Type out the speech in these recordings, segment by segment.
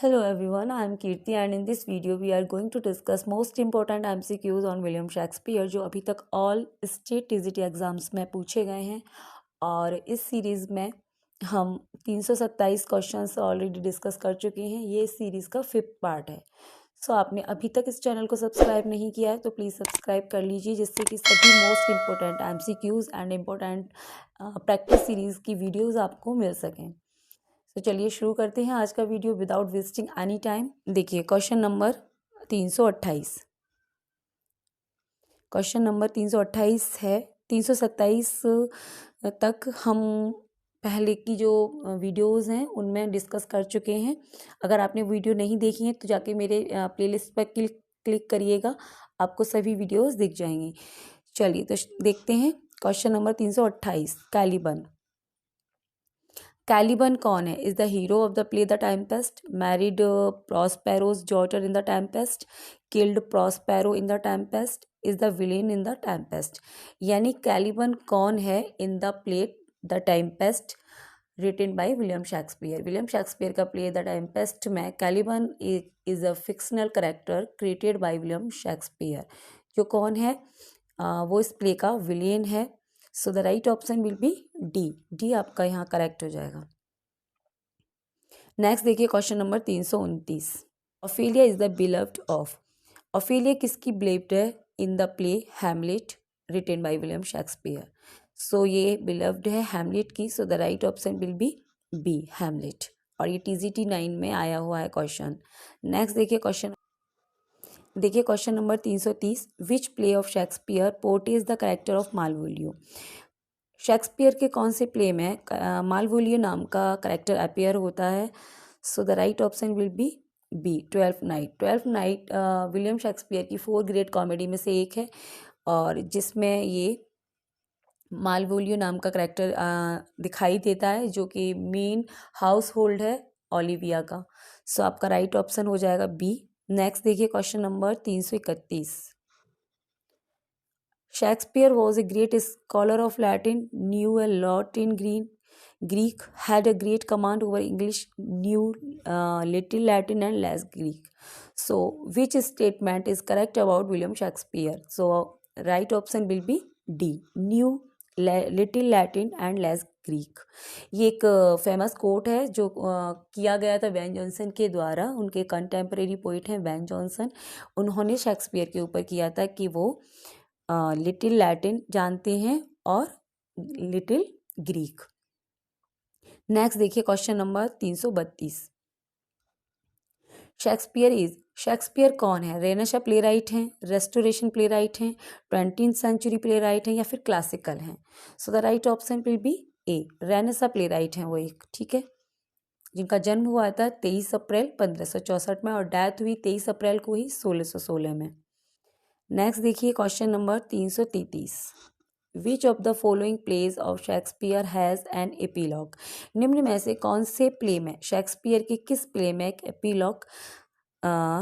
Hello everyone, I am Kirti and in this video we are going to discuss most important MCQs on William Shakespeare जो अभी तक all state TGT exams में पूछे गए हैं। और इस सीरीज़ में हम 327 क्वेश्चंस ऑलरेडी डिस्कस कर चुके हैं। ये इस सीरीज़ का 5th पार्ट है। सो आपने अभी तक इस चैनल को सब्सक्राइब नहीं किया है तो प्लीज़ सब्सक्राइब कर लीजिए, जिससे कि सभी most important MCQs and important practice series की वीडियोज़ आपको मिल सकें। तो चलिए शुरू करते हैं आज का video without wasting any time. देखिए क्वेश्चन नंबर 328। क्वेश्चन नंबर 328 है। 327 तक हम पहले की जो वीडियोस हैं उनमें डिस्कस कर चुके हैं। अगर आपने वीडियो नहीं देखी है तो जाके मेरे प्लेलिस्ट पर क्लिक करिएगा, आपको सभी वीडियोस दिख जाएंगी। चलिए तो देखते हैं क्वेश्चन नंबर 328। कैलिबन। कैलिबन कौन है? Is the hero of the play the Tempest, married Prospero's daughter in the Tempest, killed Prospero in the Tempest, is the villain in the Tempest. यानी कैलिबन कौन है in the play the Tempest written by William Shakespeare. William Shakespeare का play the Tempest में Caliban is a fictional character created by William Shakespeare. जो कौन है वो इस प्ले का विलेन है। So the right option will be D. D आपका यहाँ करेक्ट हो जाएगा। नेक्स्ट देखिए question number 329। Ophelia is the beloved of. Ophelia किसकी बिलव्ड है in the play Hamlet written by William Shakespeare. So ये बिलव्ड है हैमलेट की। So the right option will be B Hamlet. और ये TGT 9 में आया हुआ है क्वेश्चन। नेक्स्ट देखिए question number 330। Which play of Shakespeare portrays the character of Malvolio. Shakespeare के कौन से प्ले में मालवोलियो नाम का करेक्टर अपीयर होता है। So the right option will be B Twelfth Night. Twelfth Night William Shakespeare की 4 ग्रेट कॉमेडी में से एक है और जिसमें ये मालवोलियो नाम का करेक्टर दिखाई देता है, जो कि मेन हाउस होल्ड है ओलिविया का। सो आपका राइट ऑप्शन हो जाएगा बी। नेक्स्ट देखिए question number 331। Shakespeare was a great scholar of Latin, knew a lot in Greek, had a great command over English, knew little Latin and less Greek. So, which statement is correct about William Shakespeare? So, right option will be D. Knew little Latin and less Greek. ये एक famous quote है जो किया गया था van Johnson के द्वारा। उनके कंटेम्प्रेरी पोइट हैं वैन जॉनसन। उन्होंने शेक्सपियर के ऊपर किया था कि वो लिटिल लैटिन जानते हैं और लिटिल ग्रीक। नेक्स्ट देखिए क्वेश्चन नंबर 332। शेक्सपियर कौन है? रेनेसां प्ले राइट हैं, रेस्टोरेशन प्ले राइट हैं, 20th सेंचुरी प्ले राइट हैं या फिर क्लासिकल हैं। सो the right option will be A. Renaissance play right हैं वो एक, ठीक है, जिनका जन्म हुआ था 23 अप्रैल 1564 में और डेथ हुई 23 अप्रैल को ही 1616 में। नेक्स्ट देखिए question number 333। Which of the following pledge of Shakespeare has an epilogue. निम्न में से कौन से प्ले में शेक्सपियर के किस प्ले में एक एपीलॉग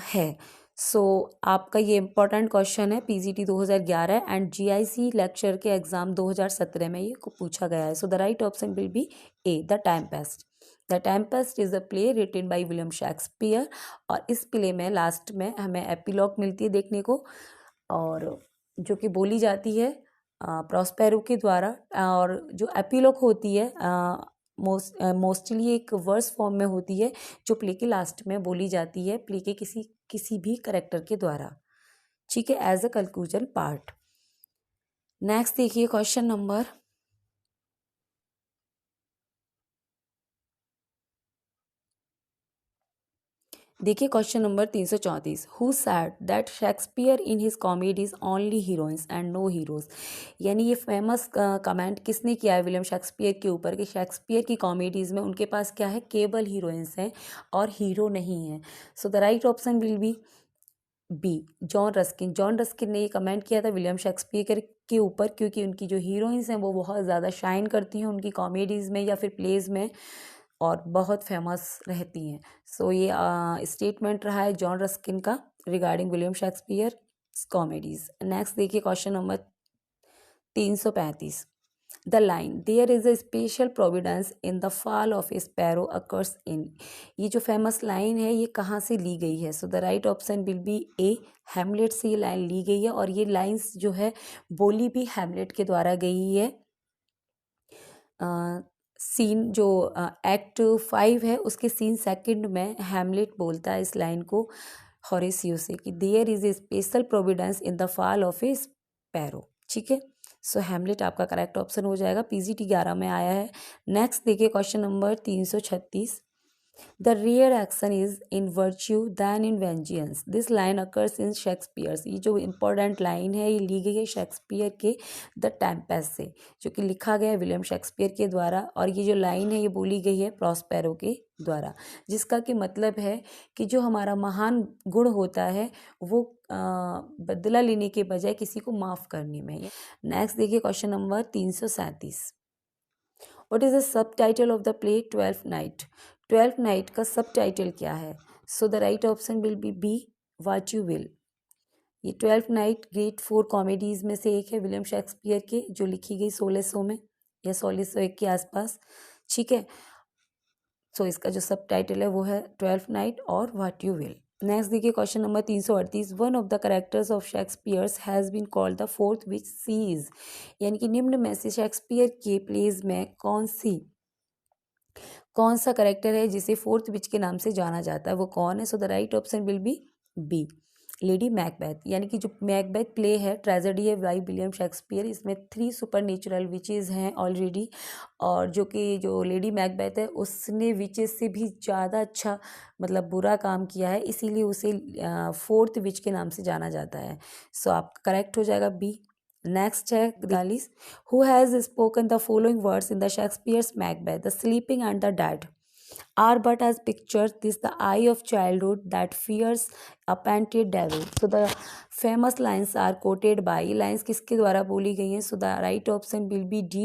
है। सो आपका ये इंपॉर्टेंट क्वेश्चन है PGT 2011 एंड GIC लेक्चर के एग्जाम 2017 में ये पूछा गया है। So the right option will be A The Tempest. The Tempest is a play written by William Shakespeare और इस प्ले में लास्ट में हमें एपीलॉग मिलती है देखने को, और जो कि बोली जाती है प्रॉस्पेरो के द्वारा। और जो एपीलॉग होती है मोस्टली एक वर्स फॉर्म में होती है जो प्ले के लास्ट में बोली जाती है प्ले के किसी भी करेक्टर के द्वारा, ठीक है, as a conclusion part. Next देखिए question number question number 334। Who said that Shakespeare in his comedies only heroines and no heroes. यानी ये फेमस कमेंट किसने किया है विलियम शेक्सपियर के ऊपर कि शेक्सपियर की कॉमेडीज में उनके पास क्या है, केवल हीरोइंस हैं और हीरो नहीं है। So the right option will be B John Ruskin. John Ruskin ने ये कमेंट किया था विलियम शेक्सपियर के ऊपर क्योंकि उनकी जो हीरोइंस हैं वो बहुत ज़्यादा शाइन करती हैं उनकी कॉमेडीज़ में या फिर प्लेज में और बहुत फेमस रहती हैं। सो ये स्टेटमेंट रहा है जॉन रस्किन का regarding William Shakespeare comedies. Next देखिए question number 335। The line there is a special providence in the fall of a sparrow occurs in, ये जो फेमस लाइन है ये कहाँ से ली गई है? So the right option will be A, Hamlet से ये लाइन ली गई है और ये लाइंस जो है बोली भी हैमलेट के द्वारा गई है। सीन जो एक्ट 5 है उसके सीन सेकंड में हैमलेट बोलता है इस लाइन को हॉरेसियो से कि there is a special providence in the fall of a sparrow. ठीक है, सो हैमलेट आपका करेक्ट ऑप्शन हो जाएगा, पीजीटी 11 में आया है। नेक्स्ट देखिए question number 336, the rarer action is in virtue than in vengeance, this line occurs in Shakespeare's, ये जो इंपॉर्टेंट लाइन है ये ली गई है शेक्सपियर के द टेम्पेस्ट से, जो कि लिखा गया है विलियम शेक्सपियर के द्वारा, और ये जो लाइन है ये बोली गई है प्रॉस्पेरो के द्वारा, जिसका कि मतलब है कि जो हमारा महान गुण होता है वो बदला लेने के बजाय किसी को माफ़ करने में। नेक्स्ट देखिए question number 337, what is the sub title of the play 12th night, 12th night का सब टाइटल क्या है? So the right option will be what you will. ये 12th नाइट ग्रेट 4 कॉमेडीज में से एक है विलियम शेक्सपियर के, जो लिखी गई 1600 में या 1601 के आसपास। ठीक है, सो इसका जो सब टाइटल है वो है 12th नाइट और व्हाट यू विल। नेक्स्ट देखिए question number 338, one of the characters of Shakespeare's has been called the fourth witch sees, यानी कि निम्न में से शेक्सपियर के प्लेज में कौन सा करेक्टर है जिसे फोर्थ विच के नाम से जाना जाता है, वो कौन है? So the right option will B lady Macbeth, यानी कि जो मैकबेथ प्ले है ट्रेजेडी है बाई विलियम शेक्सपियर, इसमें 3 सुपर नेचुरल विचेज़ हैं ऑलरेडी, और जो लेडी मैकबेथ है उसने विचेस से भी ज़्यादा अच्छा मतलब बुरा काम किया है, इसीलिए उसे फोर्थ विच के नाम से जाना जाता है। सो आपका करेक्ट हो जाएगा बी। नेक्स्ट है 42, who has spoken the following words in the Shakespeare's Macbeth, the sleeping and the dead are but as pictures this the eye of childhood that fears a painted devil, so the famous lines are quoted by, lines किसके द्वारा बोली गई हैं? so the right option will be D,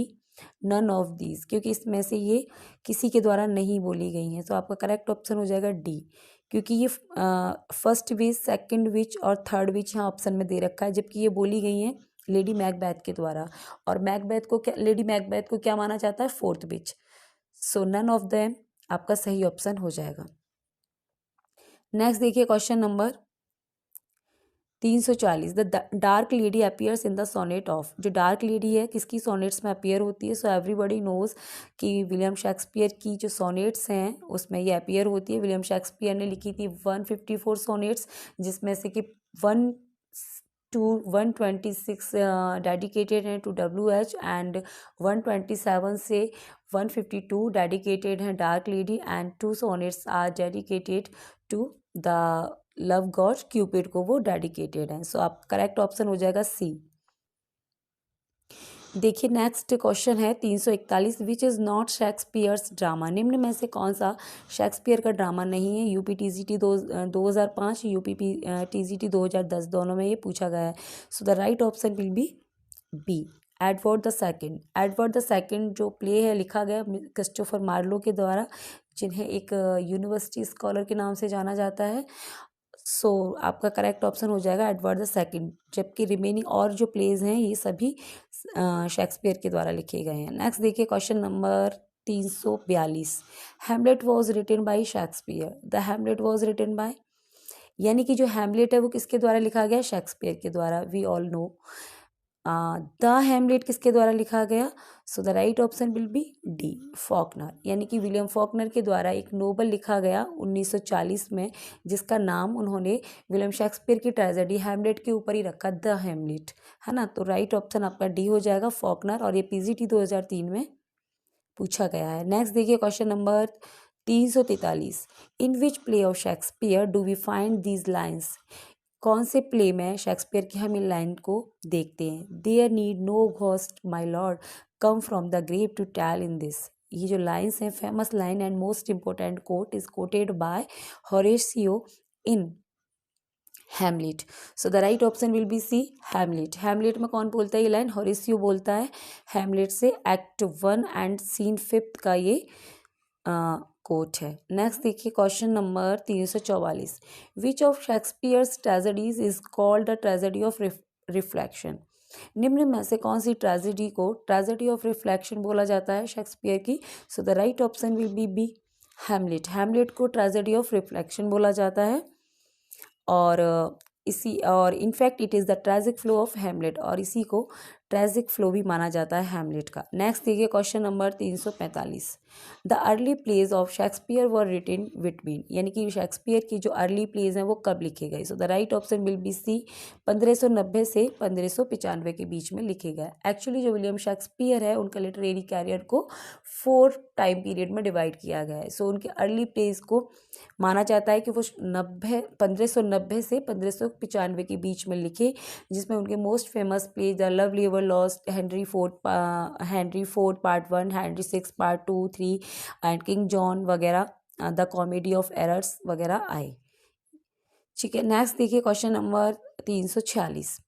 none of these, क्योंकि इसमें से ये किसी के द्वारा नहीं बोली गई हैं, तो आपका करेक्ट ऑप्शन हो जाएगा डी, क्योंकि ये फर्स्ट विच, सेकंड विच और थर्ड विच यहाँ ऑप्शन में दे रखा है, जबकि ये बोली गई हैं लेडी मैकबेथ के द्वारा, और मैकबेथ को क्या, लेडी मैकबेथ को क्या माना जाता है? Fourth witch, so none of them आपका सही ऑप्शन हो जाएगा। नेक्स्ट देखिए question number 340, the dark lady appears in the sonnet of, जो डार्क लेडी है किसकी सोनेट्स में अपीयर होती है? सो एवरीबडी नोज कि विलियम शेक्सपियर की जो सोनेट्स हैं उसमें ये अपीयर होती है। विलियम शेक्सपियर ने लिखी थी 154 सोनेट्स, जिसमें से कि 126 डेडिकेटेड हैं टू WH एंड 127 से 152 डेडिकेटेड हैं dark lady, and 2 sonnets are dedicated to the love god Cupid को, वो डेडिकेटेड हैं। सो आप करेक्ट ऑप्शन हो जाएगा सी। देखिए नेक्स्ट क्वेश्चन है 341, which is not Shakespeare's drama, निम्न में से कौन सा शेक्सपियर का ड्रामा नहीं है? UPTCT 2005, UPTCT 2010 दोनों में ये पूछा गया है। So the right option will be B, Edward the second. Edward the second जो प्ले है लिखा गया क्रिस्टोफर मार्लो के द्वारा, जिन्हें एक यूनिवर्सिटी स्कॉलर के नाम से जाना जाता है। सो आपका करेक्ट ऑप्शन हो जाएगा एडवर्ड द सेकंड, जबकि रिमेनिंग और जो प्लेज हैं ये सभी शेक्सपियर के द्वारा लिखे गए हैं। नेक्स्ट देखिए question number 342, Hamlet was written by Shakespeare, the Hamlet was written by, यानी कि जो हैमलेट है वो किसके द्वारा लिखा गया? शेक्सपियर के द्वारा। We all know the Hamlet किसके द्वारा लिखा गया? So the right option will be D, Faulkner, यानी कि विलियम फॉकनर के द्वारा एक नोवेल लिखा गया 1940 में, जिसका नाम उन्होंने विलियम शेक्सपियर की ट्रेजेडी हैमलेट के ऊपर ही रखा, द हैमलेट, है ना। तो राइट ऑप्शन आपका डी हो जाएगा, फॉकनर, और ये PGT 2003 में पूछा गया है। नेक्स्ट देखिए question number 343, in which play of Shakespeare do we find these lines, कौन से प्ले में शेक्सपियर की हम इन लाइन को देखते हैं? There need no ghost my lord come from the grave to tell in this, ये जो लाइन्स हैं famous line and most important quote is quoted by Horatio in Hamlet. So the right option will be C, Hamlet. Hamlet में कौन बोलता है ये line? होरेसियो बोलता है हैमलेट से, एक्ट 1 एंड सीन 5 का ये कोट है। नेक्स्ट देखिए question number 344, which of Shakespeare's tragedies is called the tragedy of reflection, निम्न में से कौन सी ट्रेजेडी को ट्रेजेडी ऑफ रिफ्लेक्शन बोला जाता है शेक्सपियर की? So the right option will B Hamlet. Hamlet को ट्रेजेडी ऑफ रिफ्लेक्शन बोला जाता है। और इसी और in fact it is the tragic flow of Hamlet, और इसी को ट्रेजिक फ्लो भी माना जाता है हैमलेट का। नेक्स्ट देखिए question number 345। The early plays of Shakespeare were written between, यानी कि शेक्सपियर की जो अर्ली प्लेज हैं वो कब लिखे गए? So the right option will be C 1590 से 1595 के बीच में लिखे गए। एक्चुअली जो विलियम शेक्सपियर है उनका लिटरेरी कैरियर को 4 टाइम पीरियड में डिवाइड किया गया है। सो उनके अर्ली प्लेज को माना जाता है कि वो 1590 से 1595 के बीच में लिखे, जिसमें उनके most famous play the Love लिवर Lost, Henry fourth part 1, Henry 6 part 2, 3 and King John वगैरह, द कॉमेडी ऑफ एरर्स वगैरह आए। ठीक है, नेक्स्ट देखिए question number 346।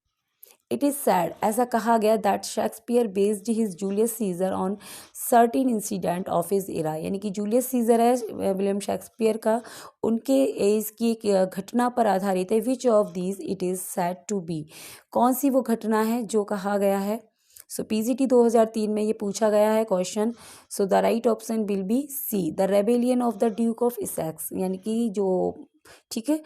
It is said, ऐसा कहा गया, that Shakespeare based his Julius Caesar on certain incident of his era, यानी कि जूलियस सीजर है विलियम शेक्सपियर का, उनके एज की एक घटना पर आधारित है। Which of these it is said to be, कौन सी वो घटना है जो कहा गया है? सो पीजीटी 2003 में ये पूछा गया है question. So the right option will be C the rebellion of the Duke of Essex, यानी कि जो, ठीक है,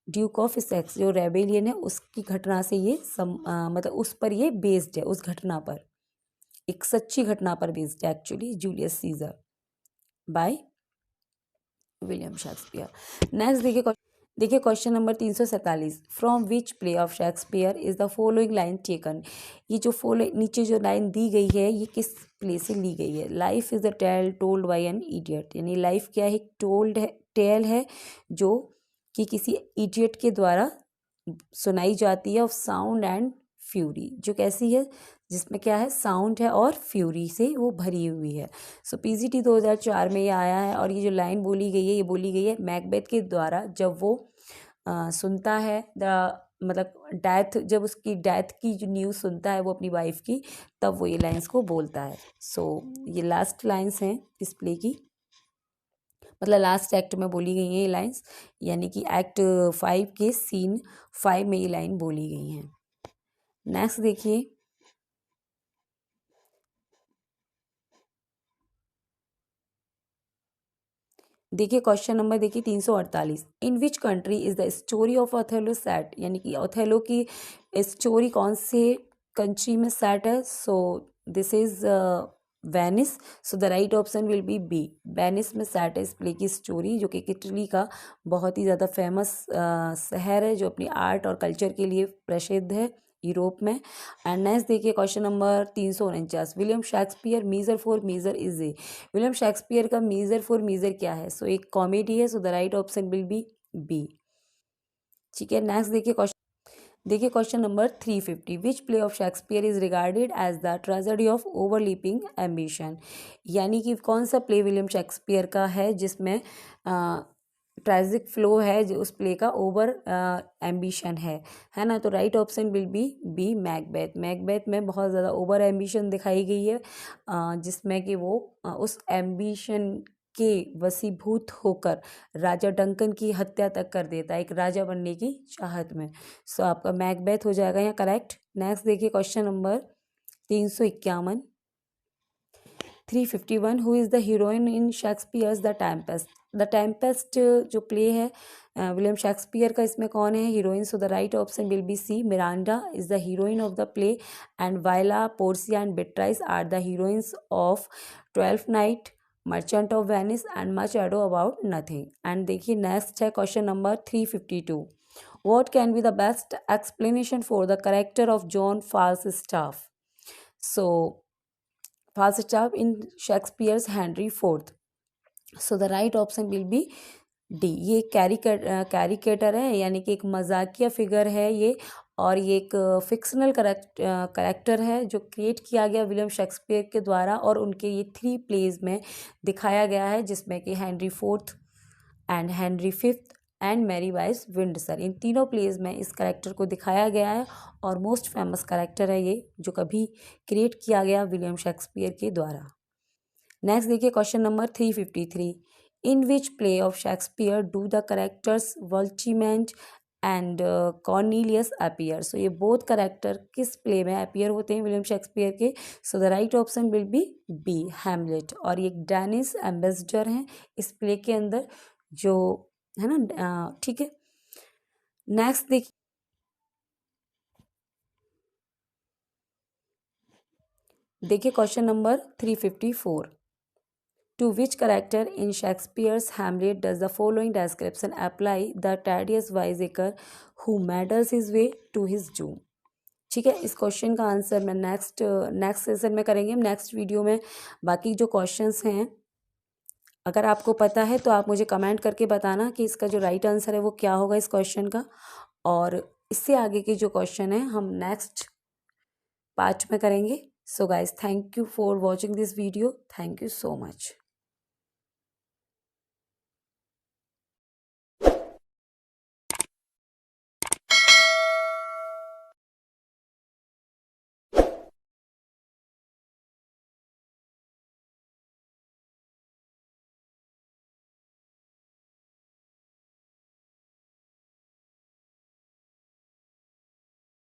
ड्यूक ऑफ इसेक्स जो रेबेलियन है उसकी घटना से ये मतलब उस पर ये बेस्ड है, उस घटना पर, एक सच्ची घटना पर बेस्ड है actually, Julius Caesar by William Shakespeare. Next देखिए question number 347। From which play of Shakespeare is the following line taken, ये जो नीचे जो लाइन दी गई है ये किस प्ले से ली गई है? Life is a tale told by an idiot, यानी लाइफ क्या है? टोल्ड है, टेल है जो कि किसी इडियट के द्वारा सुनाई जाती है, ऑफ साउंड एंड फ्यूरी, जो कैसी है? जिसमें क्या है? साउंड है और फ्यूरी से वो भरी हुई है। सो पीजीटी 2004 में ये आया है, और ये जो लाइन बोली गई है ये बोली गई है मैकबेथ के द्वारा, जब वो सुनता है मतलब डेथ, जब उसकी डेथ की जो न्यूज़ सुनता है वो अपनी वाइफ की, तब वो ये लाइन्स को बोलता है। सो ये लास्ट लाइन्स हैं इस प्ले की, मतलब लास्ट एक्ट में बोली गई हैं ये लाइन्स, यानी कि एक्ट 5 के सीन 5 में ये लाइन बोली गई हैं। नेक्स्ट देखिए question number 348। In which country is the story of Othello set, यानी कि ओथेलो की स्टोरी कौन से कंट्री में सेट है? So this is Venice. So the right option will be B, Venice में सेट है इस प्ले की स्टोरी, जो कि इटली का बहुत ही ज़्यादा फेमस शहर है, जो अपनी आर्ट और कल्चर के लिए प्रसिद्ध है यूरोप में। एंड नेक्स्ट देखिए question number 349। William Shakespeare Measure for Measure is a, William Shakespeare का मीजर फॉर मीजर क्या है? सो एक कॉमेडी है। So the right option will be B. ठीक है, नेक्स्ट देखिए question number 350। Which play of Shakespeare is regarded as the tragedy of overleaping ambition, यानी कि कौन सा प्ले विलियम शेक्सपियर का है जिसमें ट्रेजिक फ्लो है, जो उस प्ले का ओवर एम्बिशन है ना? तो right option will B Macbeth. Macbeth में बहुत ज़्यादा ओवर एम्बिशन दिखाई गई है, जिसमें कि वो उस एम्बिशन के वशीभूत होकर राजा डंकन की हत्या तक कर देता है, एक राजा बनने की चाहत में। सो आपका मैकबेथ हो जाएगा यहाँ करेक्ट। नेक्स्ट देखिए question number 351। 351। Who is the heroine in Shakespeare's the Tempest, the Tempest जो प्ले है विलियम शेक्सपियर का, इसमें कौन है heroine? So the right option will be C Miranda is the heroine of the play, and Viola, Portia and Beatrice are the heroines of 12th Night, Merchant of Venice and Much Ado About Nothing. And देखिए next है question number 352। What can be the best explanation for the character of John Falstaff? So Falstaff in Shakespeare's Henry IV. So the right option will be D. ये कैरिकेटर है, यानी कि एक मजाकिया figure है ये, और ये एक फिक्शनल करेक्टर है जो क्रिएट किया गया विलियम शेक्सपियर के द्वारा, और उनके ये 3 प्लेज में दिखाया गया है, जिसमें कि Henry 4th and Henry 5th and Merry Wives Windsor, इन तीनों प्लेज में इस करेक्टर को दिखाया गया है, और मोस्ट फेमस करेक्टर है ये, जो कभी क्रिएट किया गया विलियम शेक्सपियर के द्वारा। नेक्स्ट देखिए question number 353। In which play of Shakespeare do the characters Voltemand and Cornelius appear. So ये बोथ करेक्टर किस प्ले में अपीयर होते हैं विलियम शेक्सपियर के? So the right option will be B, Hamlet. और ये डेनिस एम्बेसडर हैं इस प्ले के अंदर, जो है ना, ठीक है। नेक्स्ट देखिए question number 354। To which character in Shakespeare's Hamlet does the following description apply? The Thaddeus Wiseacre who meddles his way to his doom। ठीक है, इस क्वेश्चन का आंसर मैं नेक्स्ट सेशन में करेंगे, नेक्स्ट वीडियो में। बाकी जो क्वेश्चंस हैं अगर आपको पता है तो आप मुझे कमेंट करके बताना कि इसका जो राइट आंसर है वो क्या होगा इस क्वेश्चन का। और इससे आगे के जो क्वेश्चन है हम नेक्स्ट पार्ट में करेंगे। So guys, thank you for watching this video. Thank you so much.